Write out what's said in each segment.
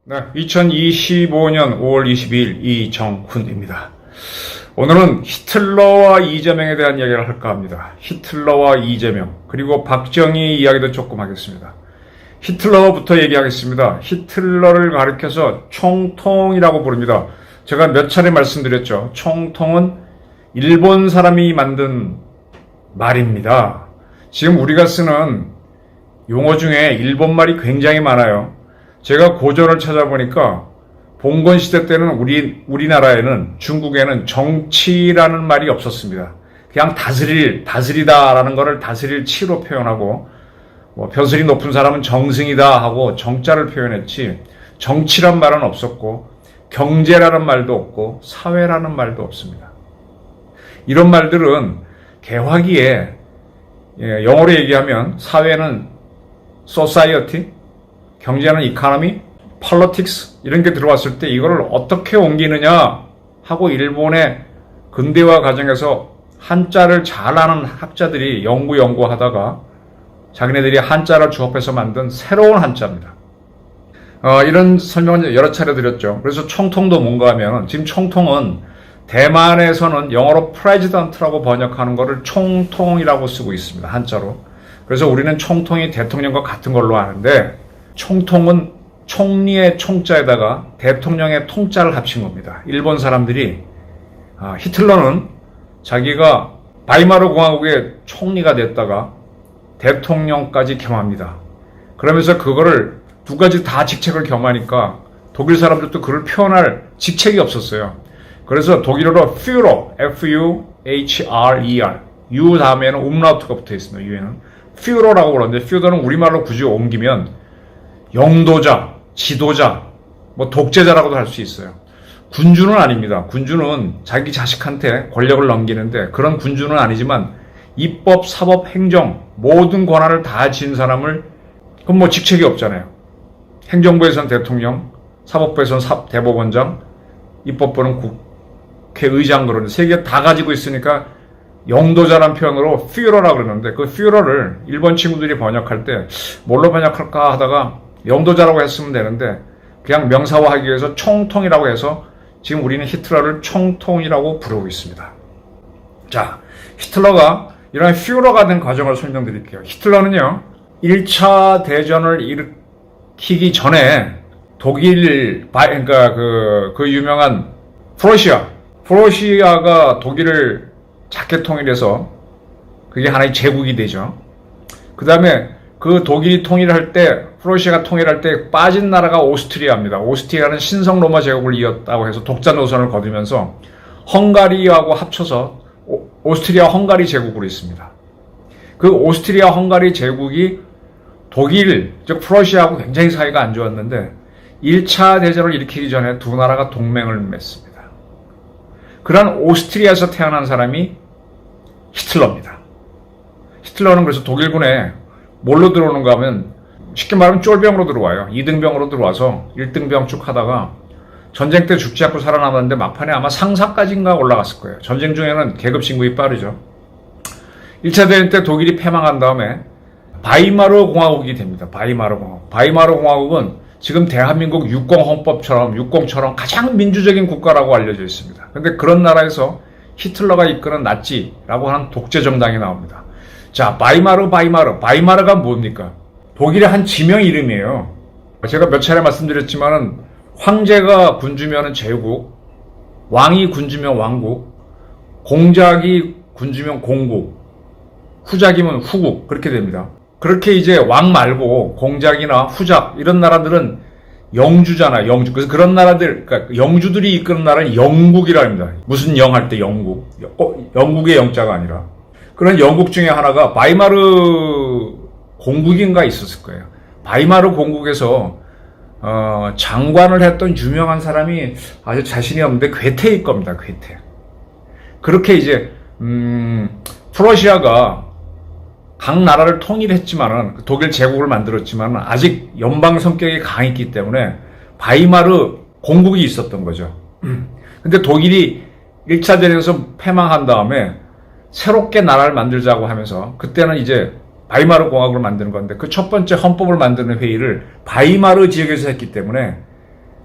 네, 2025년 5월 22일 이정훈입니다. 오늘은 히틀러와 이재명에 대한 이야기를 할까 합니다. 히틀러와 이재명, 그리고 박정희 이야기도 조금 하겠습니다. 히틀러부터 얘기하겠습니다. 히틀러를 가리켜서 총통이라고 부릅니다. 제가 몇 차례 말씀드렸죠. 총통은 일본 사람이 만든 말입니다. 지금 우리가 쓰는 용어 중에 일본 말이 굉장히 많아요. 제가 고전을 찾아보니까 봉건 시대 때는 우리나라에는, 중국에는 정치라는 말이 없었습니다. 그냥 다스리다라는 거를 다스릴 치로 표현하고, 벼슬이 높은 사람은 정승이다 하고 정자를 표현했지, 정치란 말은 없었고, 경제라는 말도 없고, 사회라는 말도 없습니다. 이런 말들은 개화기에, 영어로 얘기하면 사회는 society, 경제는 economy, politics 이런 게 들어왔을 때 이거를 어떻게 옮기느냐 하고 일본의 근대화 과정에서 한자를 잘 아는 학자들이 연구하다가 자기네들이 한자를 주업해서 만든 새로운 한자입니다. 이런 설명을 여러 차례 드렸죠. 그래서 총통도 뭔가 하면, 지금 총통은 대만에서는 영어로 president라고 번역하는 거를 총통이라고 쓰고 있습니다. 한자로. 그래서 우리는 총통이 대통령과 같은 걸로 아는데, 총통은 총리의 총자에다가 대통령의 통자를 합친 겁니다. 일본 사람들이, 히틀러는 자기가 바이마르 공화국의 총리가 됐다가 대통령까지 겸합니다. 그러면서 그거를 두 가지 다 직책을 겸하니까 독일 사람들도 그걸 표현할 직책이 없었어요. 그래서 독일어로 Führer, F-U-H-R-E-R, U 다음에는 umlaut가 붙어 있습니다. U에는 Führer라고 그러는데, Führer는 우리말로 굳이 옮기면 영도자, 지도자, 독재자라고도 할 수 있어요. 군주는 아닙니다. 군주는 자기 자식한테 권력을 넘기는데, 그런 군주는 아니지만 입법, 사법, 행정 모든 권한을 다 진 사람을, 그럼 직책이 없잖아요. 행정부에서는 대통령, 사법부에서는 대법원장, 입법부는 국회의장, 그러는데 세 개 다 가지고 있으니까 영도자란 표현으로 퓨러라고 그러는데, 그 퓨러를 일본 친구들이 번역할 때 뭘로 번역할까 하다가 영도자라고 했으면 되는데, 그냥 명사화하기 위해서 총통이라고 해서 지금 우리는 히틀러를 총통이라고 부르고 있습니다. 자, 히틀러가 이런 퓨러가 된 과정을 설명드릴게요. 히틀러는요, 1차 대전을 일으키기 전에 독일, 그러니까 그 유명한 프로시아가 독일을 작게 통일해서 그게 하나의 제국이 되죠. 그 다음에 그 독일이 통일할 때, 프로시아가 통일할 때 빠진 나라가 오스트리아입니다. 오스트리아는 신성 로마 제국을 이었다고 해서 독자 노선을 거두면서 헝가리하고 합쳐서 오스트리아 헝가리 제국으로 있습니다. 그 오스트리아 헝가리 제국이 독일, 즉 프로시아하고 굉장히 사이가 안 좋았는데 1차 대전을 일으키기 전에 두 나라가 동맹을 맺습니다. 그런 오스트리아에서 태어난 사람이 히틀러입니다. 히틀러는 그래서 독일군에 뭘로 들어오는가 하면, 쉽게 말하면 쫄병으로 들어와요. 2등병으로 들어와서 1등병 쭉 하다가 전쟁 때 죽지 않고 살아남았는데 막판에 아마 상사까지인가 올라갔을 거예요. 전쟁 중에는 계급 진급이 빠르죠. 1차 대전 때 독일이 패망한 다음에 바이마르 공화국이 됩니다. 바이마르 공화국. 바이마르 공화국은 지금 대한민국 육공처럼 가장 민주적인 국가라고 알려져 있습니다. 그런데 그런 나라에서 히틀러가 이끄는 나치라고 하는 독재 정당이 나옵니다. 자, 바이마르가 뭡니까? 독일의 한 지명 이름이에요. 제가 몇 차례 말씀드렸지만은, 황제가 군주면은 제국, 왕이 군주면 왕국, 공작이 군주면 공국, 후작이면 후국, 그렇게 됩니다. 그렇게 이제 왕 말고 공작이나 후작 이런 나라들은 영주잖아, 영주. 그래서 그런 나라들, 그러니까 영주들이 이끄는 나라는 영국이라 합니다. 무슨 영 할 때 영국. 영국의 영자가 아니라. 그런 영국 중에 하나가 바이마르 공국인가 있었을 거예요. 바이마르 공국에서 장관을 했던 유명한 사람이 아주 자신이 없는데 괴테일 겁니다. 괴테. 그렇게 이제 프러시아가 각 나라를 통일했지만은, 독일 제국을 만들었지만은 아직 연방 성격이 강했기 때문에 바이마르 공국이 있었던 거죠. 근데 독일이 1차 대전에서 패망한 다음에 새롭게 나라를 만들자고 하면서 그때는 이제 바이마르 공화국을 만드는 건데 그 첫 번째 헌법을 만드는 회의를 바이마르 지역에서 했기 때문에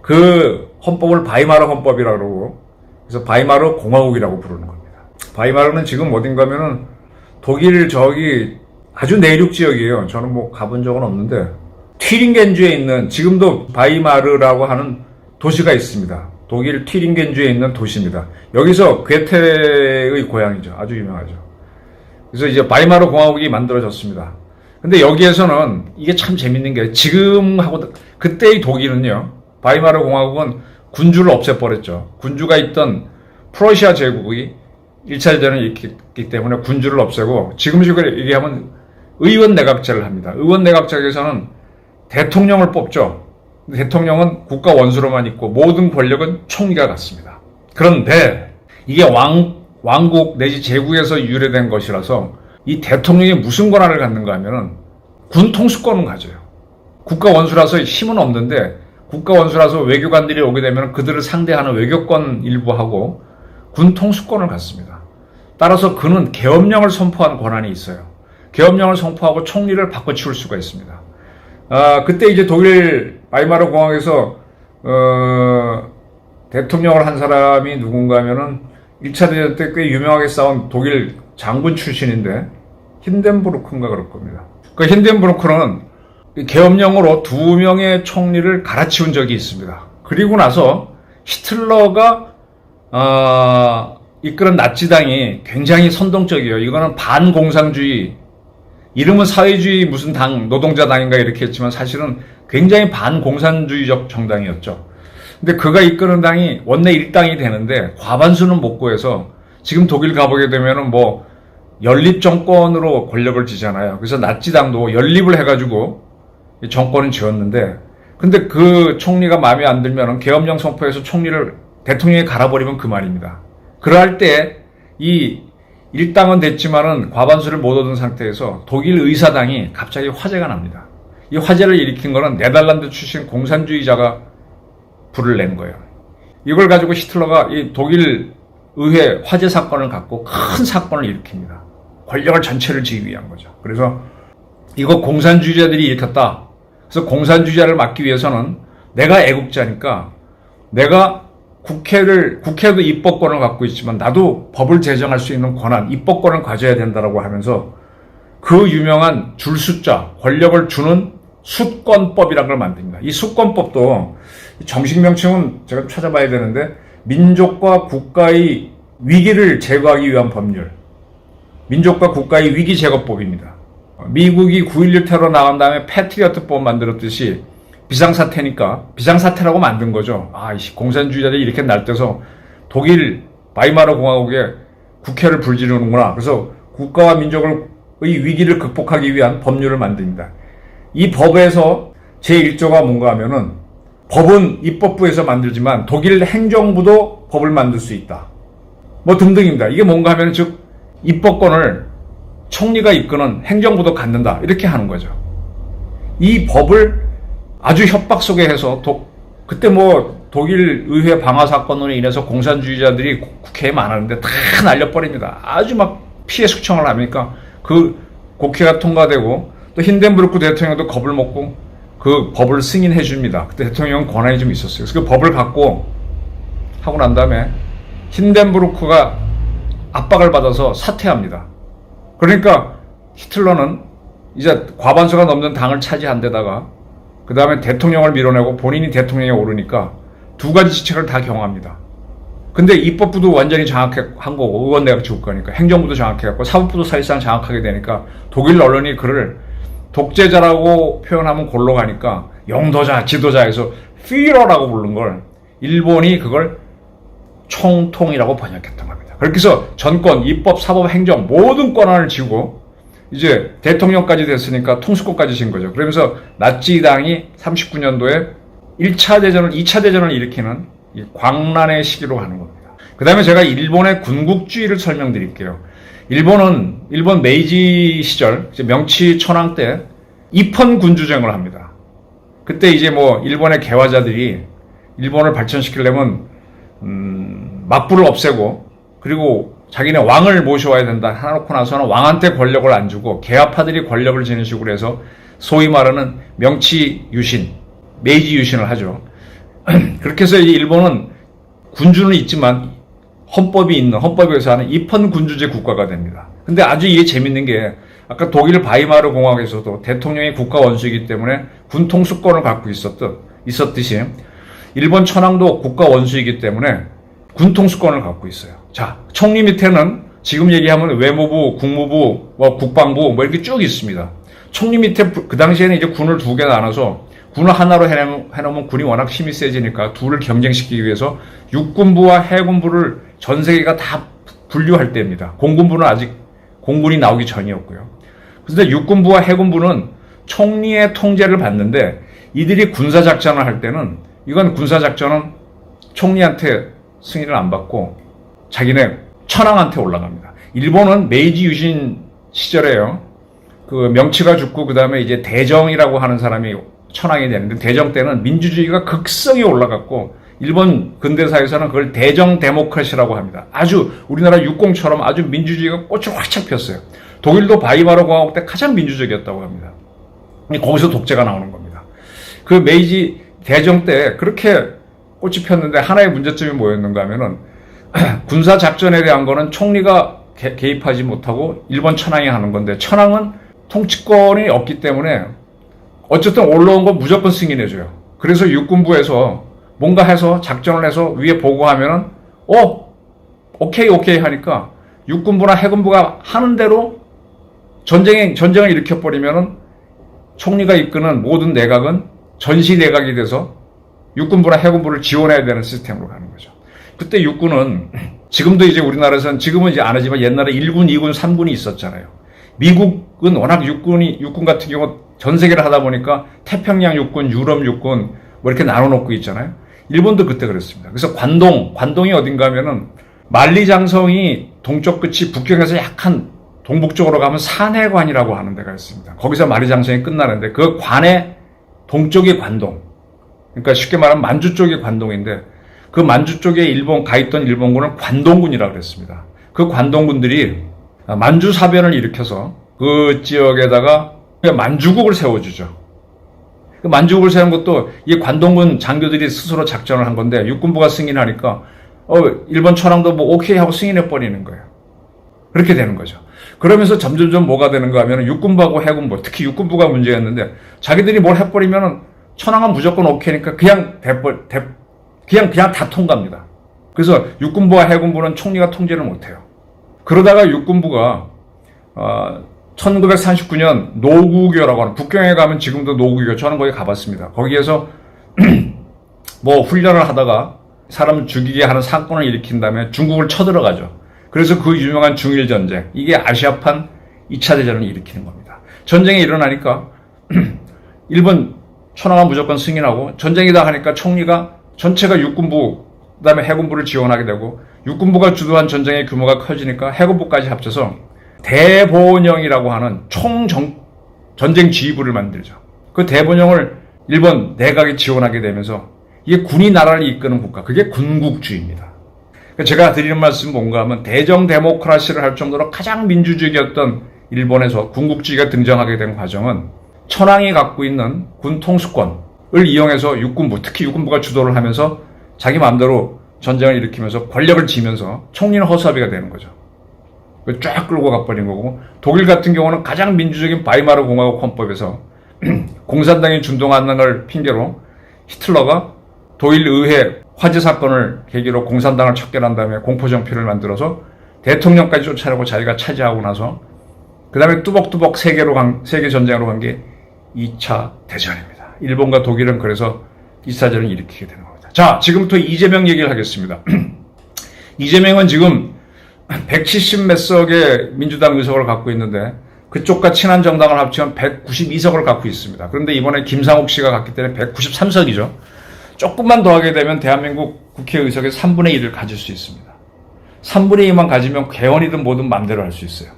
그 헌법을 바이마르 헌법이라고 그러고 그래서 바이마르 공화국이라고 부르는 겁니다. 바이마르는 지금 어딘가 하면은 독일 저기 아주 내륙 지역이에요. 저는 뭐 가본 적은 없는데 튀링겐주에 있는 지금도 바이마르라고 하는 도시가 있습니다. 독일 튀링겐주에 있는 도시입니다. 여기서 괴테의 고향이죠. 아주 유명하죠. 그래서 이제 바이마르 공화국이 만들어졌습니다. 근데 여기에서는 이게 참 재밌는 게 지금하고 그때의 독일은요. 바이마르 공화국은 군주를 없애버렸죠. 군주가 있던 프러시아 제국이 1차 대전을 일으켰기 때문에 군주를 없애고 지금식으로 얘기하면 의원 내각제를 합니다. 의원 내각제에서는 대통령을 뽑죠. 대통령은 국가 원수로만 있고 모든 권력은 총리가 갖습니다. 그런데 이게 왕국 내지 제국에서 유래된 것이라서 이 대통령이 무슨 권한을 갖는가 하면은 군 통수권은 가져요. 국가 원수라서 힘은 없는데 국가 원수라서 외교관들이 오게 되면 그들을 상대하는 외교권 일부하고 군 통수권을 갖습니다. 따라서 그는 계엄령을 선포한 권한이 있어요. 계엄령을 선포하고 총리를 바꿔치울 수가 있습니다. 그때 이제 독일 바이마르 공화국에서 대통령을 한 사람이 누군가 하면은 1차 대전 때 꽤 유명하게 싸운 독일 장군 출신인데 힌덴부르크인가 그럴 겁니다. 그 힌덴부르크는 계엄령으로 2명의 총리를 갈아치운 적이 있습니다. 그리고 나서 히틀러가 이끄는 나치당이 굉장히 선동적이에요. 이거는 반공산주의, 이름은 사회주의 무슨 당, 노동자당인가 이렇게 했지만 사실은 굉장히 반공산주의적 정당이었죠. 근데 그가 이끄는 당이 원내 1당이 되는데 과반수는 못 구해서 지금 독일 가보게 되면은 뭐 연립정권으로 권력을 쥐잖아요. 그래서 나치당도 연립을 해가지고 정권을 지었는데 근데 그 총리가 마음에 안 들면은 계엄령 선포해서 총리를 대통령이 갈아버리면 그만입니다. 그럴 때 이 일당은 됐지만은 과반수를 못 얻은 상태에서 독일 의사당이 갑자기 화재가 납니다. 이 화재를 일으킨 거는 네덜란드 출신 공산주의자가 불을 낸 거예요. 이걸 가지고 히틀러가 이 독일 의회 화재 사건을 갖고 큰 사건을 일으킵니다. 권력을 전체를 지기 위한 거죠. 그래서 이거 공산주의자들이 일으켰다. 그래서 공산주의자를 막기 위해서는 내가 애국자니까 내가 국회도 입법권을 갖고 있지만 나도 법을 제정할 수 있는 권한, 입법권을 가져야 된다라고 하면서 그 유명한 줄숫자, 권력을 주는 수권법이라는 걸 만듭니다. 이 수권법도 정식 명칭은 제가 찾아봐야 되는데 민족과 국가의 위기를 제거하기 위한 법률, 민족과 국가의 위기 제거법입니다. 미국이 9.11 테러 나간 다음에 패트리어트법 만들었듯이 비상사태니까 비상사태라고 만든 거죠. 공산주의자들이 이렇게 날뛰어서 독일 바이마르 공화국의 국회를 불지르는구나. 그래서 국가와 민족의 위기를 극복하기 위한 법률을 만듭니다. 이 법에서 제1조가 뭔가 하면은 법은 입법부에서 만들지만 독일 행정부도 법을 만들 수 있다. 뭐 등등입니다. 이게 뭔가 하면 즉 입법권을 총리가 이끄는 행정부도 갖는다. 이렇게 하는 거죠. 이 법을 아주 협박 속에 해서 그때 뭐 독일 의회 방화 사건으로 인해서 공산주의자들이 국회에 많았는데 다 날려버립니다. 아주 막 피해 숙청을 하니까 그 국회가 통과되고 또 힌덴부르크 대통령도 겁을 먹고 그 법을 승인해 줍니다. 그때 대통령 권한이 좀 있었어요. 그래서 그 법을 갖고 하고 난 다음에 힌덴부르크가 압박을 받아서 사퇴합니다. 그러니까 히틀러는 이제 과반수가 넘는 당을 차지한 데다가 그 다음에 대통령을 밀어내고 본인이 대통령에 오르니까 두 가지 지책을 다 경합니다. 근데 입법부도 완전히 장악한 거고 의원 내각 지국가니까 행정부도 장악해갖고 사법부도 사실상 장악하게 되니까 독일 언론이 그를 독재자라고 표현하면 골로 가니까 영도자, 지도자에서 피러라고 부른 걸 일본이 그걸 총통이라고 번역했던 겁니다. 그렇게 해서 전권, 입법, 사법, 행정 모든 권한을 쥐고 이제 대통령까지 됐으니까 통수권까지 진 거죠. 그러면서 나치당이 39년도에 1차 대전을, 2차 대전을 일으키는 광란의 시기로 가는 겁니다. 그 다음에 제가 일본의 군국주의를 설명드릴게요. 일본 메이지 시절, 명치 천황 때 입헌 군주정을 합니다. 그때 이제 뭐 일본의 개화자들이 일본을 발전시키려면 막부를 없애고 그리고 자기네 왕을 모셔와야 된다 해놓고 나서는 왕한테 권력을 안 주고 계하파들이 권력을 지는 식으로 해서 소위 말하는 명치 유신, 메이지 유신을 하죠. 그렇게 해서 일본은 군주는 있지만 헌법에 의해서는 입헌군주제 국가가 됩니다. 근데 아주 이게 재밌는 게 아까 독일 바이마르 공화국에서도 대통령이 국가 원수이기 때문에 군 통수권을 갖고 있었듯이 일본 천황도 국가 원수이기 때문에 군 통수권을 갖고 있어요. 자, 총리 밑에는 지금 얘기하면 외무부, 국무부, 국방부 이렇게 쭉 있습니다. 총리 밑에 그 당시에는 이제 군을 두 개 나눠서 군을 하나로 해놓으면 군이 워낙 힘이 세지니까 둘을 경쟁시키기 위해서 육군부와 해군부를 전 세계가 다 분류할 때입니다. 공군부는 아직 공군이 나오기 전이었고요. 그런데 육군부와 해군부는 총리의 통제를 받는데 이들이 군사작전을 할 때는 이건 군사작전은 총리한테 승인을 안 받고 자기네 천황한테 올라갑니다. 일본은 메이지 유신 시절에요. 그 명치가 죽고 그 다음에 이제 대정이라고 하는 사람이 천황이 되는데 대정 때는 민주주의가 극성에 올라갔고 일본 근대사에서는 그걸 대정 데모크라시라고 합니다. 아주 우리나라 육공처럼 아주 민주주의가 꽃을 활짝 폈어요. 독일도 바이마르 공화국 때 가장 민주적이었다고 합니다. 거기서 독재가 나오는 겁니다. 그 메이지 대정 때 그렇게 꽃이 폈는데 하나의 문제점이 뭐였는가 하면은 군사작전에 대한 거는 총리가 개입하지 못하고 일본 천황이 하는 건데 천황은 통치권이 없기 때문에 어쨌든 올라온 건 무조건 승인해줘요. 그래서 육군부에서 뭔가 해서 작전을 해서 위에 보고하면은 오케이 하니까 육군부나 해군부가 하는 대로 전쟁을 일으켜버리면은 총리가 이끄는 모든 내각은 전시 내각이 돼서 육군부나 해군부를 지원해야 되는 시스템으로 가는 거죠. 그때 육군은 지금도 이제 우리나라에서는 지금은 이제 안 하지만 옛날에 1군, 2군, 3군이 있었잖아요. 미국은 워낙 육군 같은 경우 전 세계를 하다 보니까 태평양 육군, 유럽 육군 뭐 이렇게 나눠놓고 있잖아요. 일본도 그때 그랬습니다. 그래서 관동이 어딘가 하면은 만리장성이 동쪽 끝이 북경에서 약간 동북쪽으로 가면 산해관이라고 하는 데가 있습니다. 거기서 만리장성이 끝나는데 그 관의 동쪽이 관동. 그러니까 쉽게 말하면 만주 쪽이 관동인데 그 만주 쪽에 가 있던 일본군은 관동군이라고 그랬습니다. 그 관동군들이 만주 사변을 일으켜서 그 지역에다가 만주국을 세워주죠. 그 만주국을 세운 것도 이 관동군 장교들이 스스로 작전을 한 건데 육군부가 승인하니까 일본 천황도 뭐 오케이 하고 승인해버리는 거예요. 그렇게 되는 거죠. 그러면서 점점점 뭐가 되는가 하면 육군부하고 해군부, 특히 육군부가 문제였는데 자기들이 뭘 해버리면은 천황은 무조건 오케이니까 그냥 다 통과합니다. 그래서 육군부와 해군부는 총리가 통제를 못해요. 그러다가 육군부가 1939년 노구교라고 하는 북경에 가면 지금도 노구교 저는 거기 가봤습니다. 거기에서 뭐 훈련을 하다가 사람 죽이게 하는 사건을 일으킨 다음에 중국을 쳐들어가죠. 그래서 그 유명한 중일 전쟁 이게 아시아판 2차 대전을 일으키는 겁니다. 전쟁이 일어나니까 일본 천황은 무조건 승인하고 전쟁이다 하니까 총리가 전체가 육군부 그다음에 해군부를 지원하게 되고 육군부가 주도한 전쟁의 규모가 커지니까 해군부까지 합쳐서 대본영이라고 하는 전쟁 지휘부를 만들죠. 그 대본영을 일본 내각이 지원하게 되면서 이게 군이 나라를 이끄는 국가, 그게 군국주의입니다. 제가 드리는 말씀은 뭔가 하면 대정 데모크라시를 할 정도로 가장 민주주의였던 일본에서 군국주의가 등장하게 된 과정은 천황이 갖고 있는 군 통수권을 이용해서 육군부, 특히 육군부가 주도를 하면서 자기 마음대로 전쟁을 일으키면서 권력을 쥐면서 총리는 허수아비가 되는 거죠. 쫙 끌고 가버린 거고 독일 같은 경우는 가장 민주적인 바이마르 공화국 헌법에서 공산당이 준동하는 걸 핑계로 히틀러가 독일 의회 화재 사건을 계기로 공산당을 척결한 다음에 공포정피를 만들어서 대통령까지 쫓아내고 자기가 차지하고 나서 그 다음에 뚜벅뚜벅 세계 전쟁으로 간 게 2차 대전입니다. 일본과 독일은 그래서 2차 대전을 일으키게 되는 겁니다. 자, 지금부터 이재명 얘기를 하겠습니다. 이재명은 지금 170 몇 석의 민주당 의석을 갖고 있는데 그쪽과 친한 정당을 합치면 192석을 갖고 있습니다. 그런데 이번에 김상욱 씨가 갖기 때문에 193석이죠. 조금만 더 하게 되면 대한민국 국회의석의 3분의 1을 가질 수 있습니다. 3분의 2만 가지면 개헌이든 뭐든 마음대로 할 수 있어요.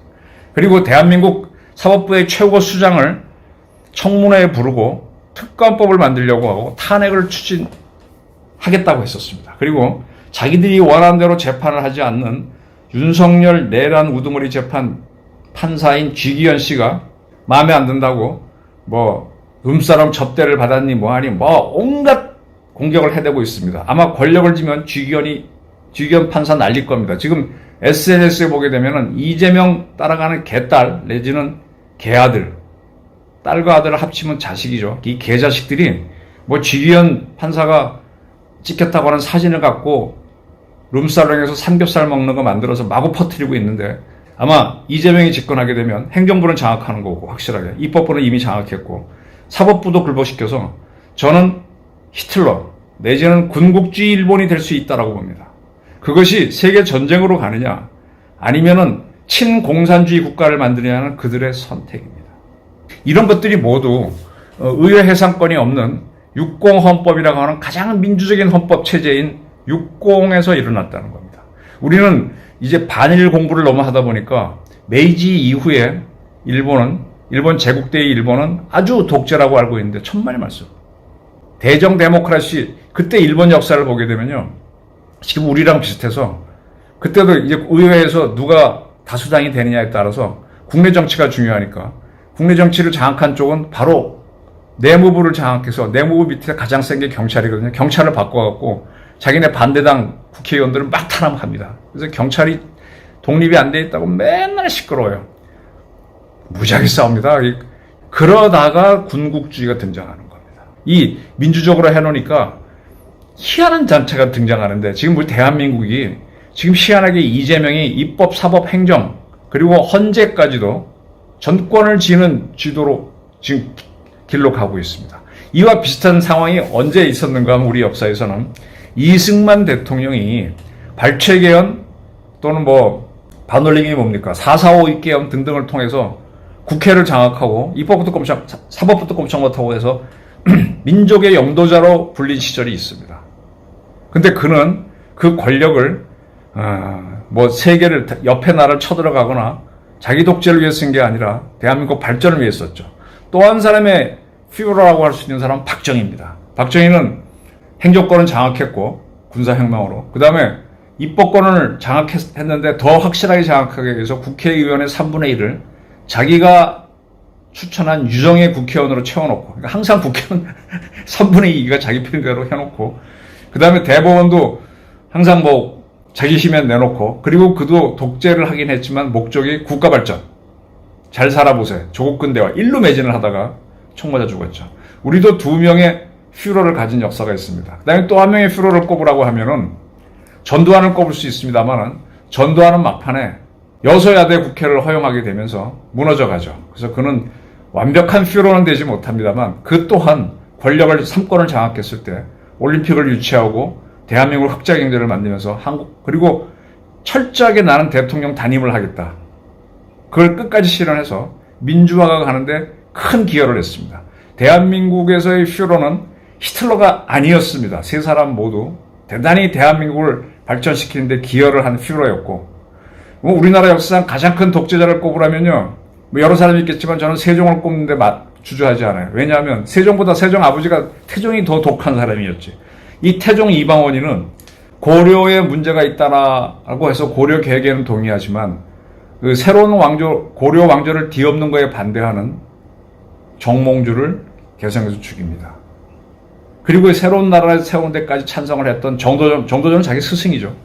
그리고 대한민국 사법부의 최고 수장을 청문회에 부르고 특검법을 만들려고 하고 탄핵을 추진하겠다고 했었습니다. 그리고 자기들이 원하는 대로 재판을 하지 않는 윤석열 내란 우두머리 재판 판사인 쥐기현 씨가 마음에 안 든다고 뭐 룸사롱 접대를 받았니 뭐하니 뭐 온갖 공격을 해대고 있습니다. 아마 권력을 쥐면 쥐기현 판사 날릴 겁니다. 지금 SNS에 보게 되면은 이재명 따라가는 개딸 내지는 개아들, 딸과 아들을 합치면 자식이죠. 이 개자식들이 뭐 쥐기현 판사가 찍혔다고 하는 사진을 갖고 룸사롱에서 삼겹살 먹는 거 만들어서 마구 퍼뜨리고 있는데 아마 이재명이 집권하게 되면 행정부는 장악하는 거고 확실하게 입법부는 이미 장악했고 사법부도 굴복시켜서 저는 히틀러 내지는 군국주의 일본이 될 수 있다라고 봅니다. 그것이 세계 전쟁으로 가느냐 아니면은 친공산주의 국가를 만드느냐는 그들의 선택입니다. 이런 것들이 모두 의회 해상권이 없는 육공헌법이라고 하는 가장 민주적인 헌법 체제인 육공에서 일어났다는 겁니다. 우리는 이제 반일 공부를 너무 하다 보니까 메이지 이후에 일본 제국대의 일본은 아주 독재라고 알고 있는데 천만의 말씀. 대정 데모크라시 그때 일본 역사를 보게 되면요. 지금 우리랑 비슷해서 그때도 이제 의회에서 누가 다수당이 되느냐에 따라서 국내 정치가 중요하니까 국내 정치를 장악한 쪽은 바로 내무부를 장악해서 내무부 밑에 가장 센 게 경찰이거든요. 경찰을 바꿔갖고 자기네 반대당 국회의원들을 막 탄압합니다. 그래서 경찰이 독립이 안 돼 있다고 맨날 시끄러워요. 무지하게 싸웁니다. 그러다가 군국주의가 등장하는 겁니다. 이 민주적으로 해놓으니까 희한한 단체가 등장하는데 지금 우리 대한민국이 지금 희한하게 이재명이 입법, 사법, 행정 그리고 헌재까지도 전권을 지는 지도로 지금 길로 가고 있습니다. 이와 비슷한 상황이 언제 있었는가 하면 우리 역사에서는 이승만 대통령이 발췌개헌 또는 뭐 반올림이 뭡니까 4.45 입개헌 등등을 통해서 국회를 장악하고 입법부터 꼼짝 사법부터 꼼짝 못하고 해서 민족의 영도자로 불린 시절이 있습니다. 근데 그는 그 권력을 뭐 세계를 옆에 나라를 쳐들어가거나 자기 독재를 위해 쓴 게 아니라 대한민국 발전을 위해 썼죠. 또 한 사람의 피규어라고 할 수 있는 사람은 박정희입니다. 박정희는 행정권은 장악했고 군사혁명으로 그 다음에 입법권을 장악했는데 더 확실하게 장악하기 위해서 국회의원의 3분의 1을 자기가 추천한 유정의 국회의원으로 채워놓고 그러니까 항상 국회의원 3분의 2가 자기 편대로 해놓고 그 다음에 대법원도 항상 뭐 자기 힘에 내놓고 그리고 그도 독재를 하긴 했지만 목적이 국가발전 잘 살아보세요. 조국 근대화 일로 매진을 하다가 총 맞아 죽었죠. 우리도 2명의 퓨러를 가진 역사가 있습니다. 그 다음에 또 한 명의 퓨러를 꼽으라고 하면은 전두환을 꼽을 수 있습니다만은 전두환은 막판에 여소야대 국회를 허용하게 되면서 무너져가죠. 그래서 그는 완벽한 퓨러는 되지 못합니다만 그 또한 권력을 3권을 장악했을 때 올림픽을 유치하고 대한민국 흑자 경제를 만들면서 한국 그리고 철저하게 나는 대통령 단임을 하겠다. 그걸 끝까지 실현해서 민주화가 가는데 큰 기여를 했습니다. 대한민국에서의 퓨러는 히틀러가 아니었습니다. 세 사람 모두 대단히 대한민국을 발전시키는데 기여를 한 퓨러였고 우리나라 역사상 가장 큰 독재자를 꼽으라면요. 뭐 여러 사람이 있겠지만 저는 세종을 꼽는데 주저하지 않아요. 왜냐하면 세종보다 세종 아버지가 태종이 더 독한 사람이었지. 이 태종 이방원이는 고려에 문제가 있다라고 해서 고려 계획에는 동의하지만 그 새로운 고려 왕조를 뒤엎는 거에 반대하는 정몽주를 개성에서 죽입니다. 그리고 새로운 나라를 세우는 데까지 찬성을 했던 정도전은 자기 스승이죠.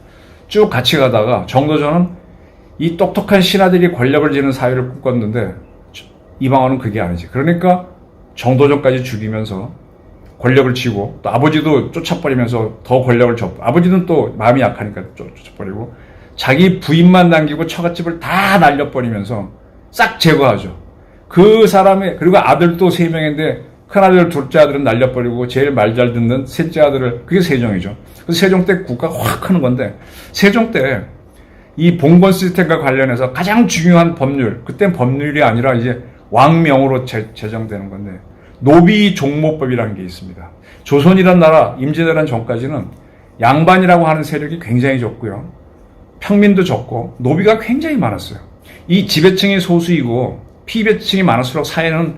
쭉 같이 가다가 정도전은 이 똑똑한 신하들이 권력을 지는 사회를 꿈꿨는데 이방원은 그게 아니지. 그러니까 정도전까지 죽이면서 권력을 쥐고 또 아버지도 쫓아버리면서 더 권력을 줬고 아버지는 또 마음이 약하니까 쫓아버리고 자기 부인만 남기고 처갓집을 다 날려버리면서 싹 제거하죠. 그 사람의 그리고 아들도 3명인데 큰아들 둘째 아들은 날려버리고 제일 말 잘 듣는 셋째 아들을 그게 세종이죠. 그래서 세종 때 국가가 확 크는 건데 세종 때 이 봉건 시스템과 관련해서 가장 중요한 법률 그땐 법률이 아니라 이제 왕명으로 제정되는 건데 노비 종모법이라는 게 있습니다. 조선이란 나라 임진왜란 전까지는 양반이라고 하는 세력이 굉장히 적고요. 평민도 적고 노비가 굉장히 많았어요. 이 지배층이 소수이고 피배층이 많을수록 사회는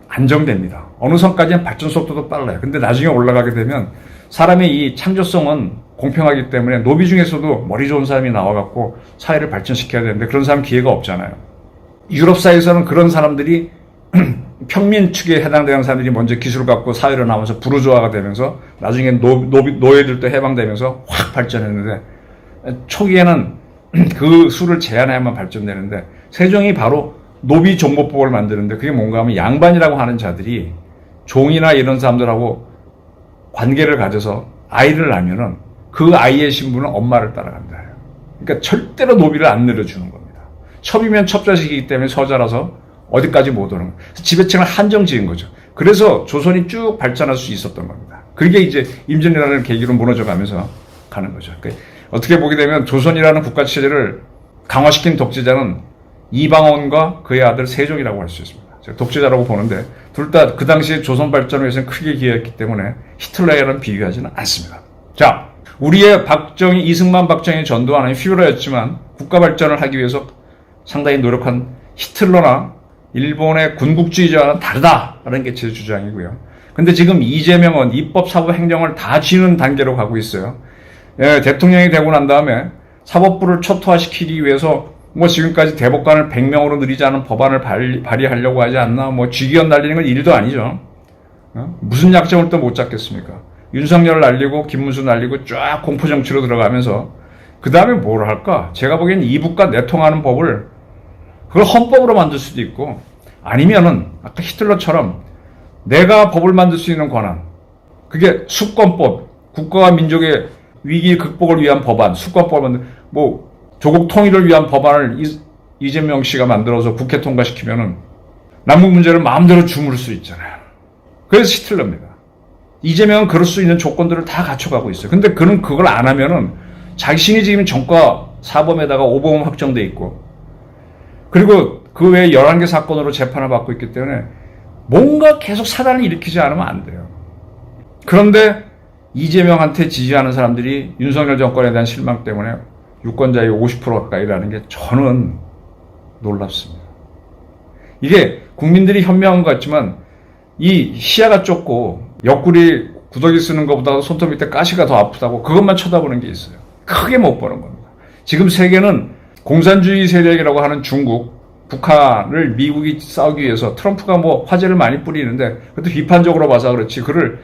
안정됩니다. 어느 선까지는 발전 속도도 빨라요. 근데 나중에 올라가게 되면 사람의 이 창조성은 공평하기 때문에 노비 중에서도 머리 좋은 사람이 나와갖고 사회를 발전시켜야 되는데 그런 사람 기회가 없잖아요. 유럽 사회에서는 그런 사람들이 평민 축에 해당되는 사람들이 먼저 기술을 갖고 사회로 나와서 부르주아가 되면서 나중에 노예들도 해방되면서 확 발전했는데 초기에는 그 수를 제한해야만 발전되는데 세종이 바로 노비 종보법을 만드는데 그게 뭔가 하면 양반이라고 하는 자들이 종이나 이런 사람들하고 관계를 가져서 아이를 낳으면은 그 아이의 신분은 엄마를 따라간다. 그러니까 절대로 노비를 안 내려주는 겁니다. 첩이면 첩자식이기 때문에 서자라서 어디까지 못 오는 거예요. 지배층을 한정 지은 거죠. 그래서 조선이 쭉 발전할 수 있었던 겁니다. 그게 이제 임진왜란을 계기로 무너져 가면서 가는 거죠. 그러니까 어떻게 보게 되면 조선이라는 국가 체제를 강화시킨 독재자는 이방원과 그의 아들 세종이라고 할 수 있습니다. 제가 독재자라고 보는데 둘 다 그 당시에 조선 발전을 위해서는 크게 기여했기 때문에 히틀러와는 비교하지는 않습니다. 자, 우리의 박정희, 이승만 박정희 전두환은 퓨러였지만 국가 발전을 하기 위해서 상당히 노력한 히틀러나 일본의 군국주의자와는 다르다라는 게 제 주장이고요. 근데 지금 이재명은 입법, 사법, 행정을 다 쥐는 단계로 가고 있어요. 예, 대통령이 되고 난 다음에 사법부를 초토화시키기 위해서 뭐 지금까지 대법관을 100명으로 늘리지 않은 법안을 발의하려고 하지 않나, 뭐 쥐기현 날리는 건 일도 아니죠. 무슨 약점을 또 못 잡겠습니까? 윤석열 날리고 김문수 날리고 쫙 공포정치로 들어가면서 그 다음에 뭘 할까? 제가 보기엔 이북과 내통하는 법을 그걸 헌법으로 만들 수도 있고 아니면은 아까 히틀러처럼 내가 법을 만들 수 있는 권한, 그게 수권법, 국가와 민족의 위기 극복을 위한 법안, 수권법을 만들, 뭐 조국 통일을 위한 법안을 이재명 씨가 만들어서 국회 통과시키면은 남북 문제를 마음대로 주무를 수 있잖아요. 그래서 히틀러입니다. 이재명은 그럴 수 있는 조건들을 다 갖춰가고 있어요. 근데 그는 그걸 안 하면은 자신이 지금 정과 사범에다가 오범 확정돼 있고 그리고 그 외에 11개 사건으로 재판을 받고 있기 때문에 뭔가 계속 사단을 일으키지 않으면 안 돼요. 그런데 이재명한테 지지하는 사람들이 윤석열 정권에 대한 실망 때문에 유권자의 50% 가까이라는 게 저는 놀랍습니다. 이게 국민들이 현명한 것 같지만 이 시야가 좁고 옆구리 구더기 쓰는 것보다 손톱 밑에 가시가 더 아프다고 그것만 쳐다보는 게 있어요. 크게 못 보는 겁니다. 지금 세계는 공산주의 세력이라고 하는 중국, 북한을 미국이 싸우기 위해서 트럼프가 뭐 화제를 많이 뿌리는데 그것도 비판적으로 봐서 그렇지 그를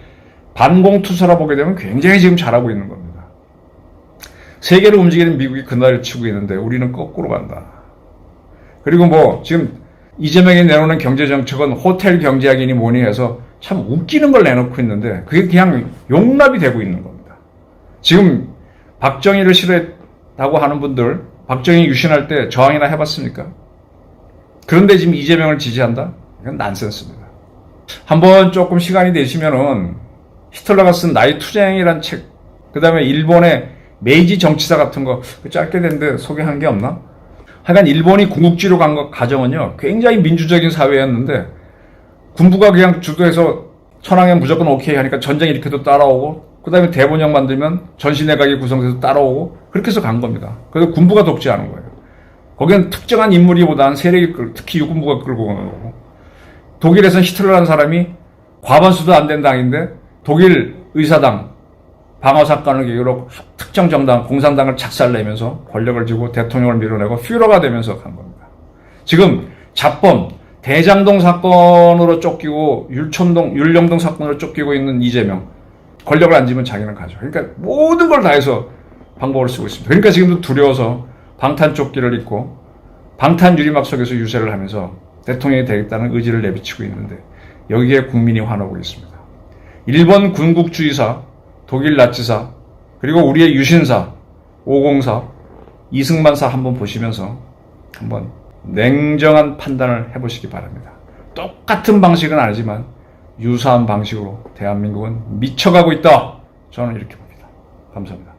반공투사라 보게 되면 굉장히 지금 잘하고 있는 겁니다. 세계를 움직이는 미국이 그날을 치고 있는데 우리는 거꾸로 간다. 그리고 뭐 지금 이재명이 내놓는 경제정책은 호텔 경제학이니 뭐니 해서 참 웃기는 걸 내놓고 있는데 그게 그냥 용납이 되고 있는 겁니다. 지금 박정희를 싫어했다고 하는 분들 박정희 유신할 때 저항이나 해봤습니까? 그런데 지금 이재명을 지지한다? 이건 난센스입니다. 한번 조금 시간이 되시면은 히틀러가 쓴 나의 투쟁이란 책, 그 다음에 일본의 메이지 정치사 같은 거 짧게 된데 소개한 게 없나? 하여간 일본이 군국주의로 간 것 가정은요 굉장히 민주적인 사회였는데 군부가 그냥 주도해서 천황행 무조건 오케이 하니까 전쟁 일으켜도 따라오고 그 다음에 대본영 만들면 전시내각이 구성돼서 따라오고 그렇게 해서 간 겁니다. 그래서 군부가 독재하는 거예요. 거기는 특정한 인물이보다는 세력이 특히 육군부가 끌고 오는 거고 독일에서는 히틀러라는 사람이 과반수도 안 된 당인데 독일 의사당 방어사건을 계기로 특정 정당, 공산당을 착살내면서 권력을 쥐고 대통령을 밀어내고 퓨러가 되면서 간 겁니다. 지금 잡범, 대장동 사건으로 쫓기고 율령동 사건으로 쫓기고 있는 이재명. 권력을 안 쥐면 자기는 가죠. 그러니까 모든 걸 다 해서 방법을 쓰고 있습니다. 그러니까 지금도 두려워서 방탄조끼를 입고 방탄 유리막 속에서 유세를 하면서 대통령이 되겠다는 의지를 내비치고 있는데 여기에 국민이 화나고 있습니다. 일본 군국주의사, 독일 나치사, 그리고 우리의 유신사, 504, 이승만사 한번 보시면서 한번 냉정한 판단을 해보시기 바랍니다. 똑같은 방식은 아니지만 유사한 방식으로 대한민국은 미쳐가고 있다. 저는 이렇게 봅니다. 감사합니다.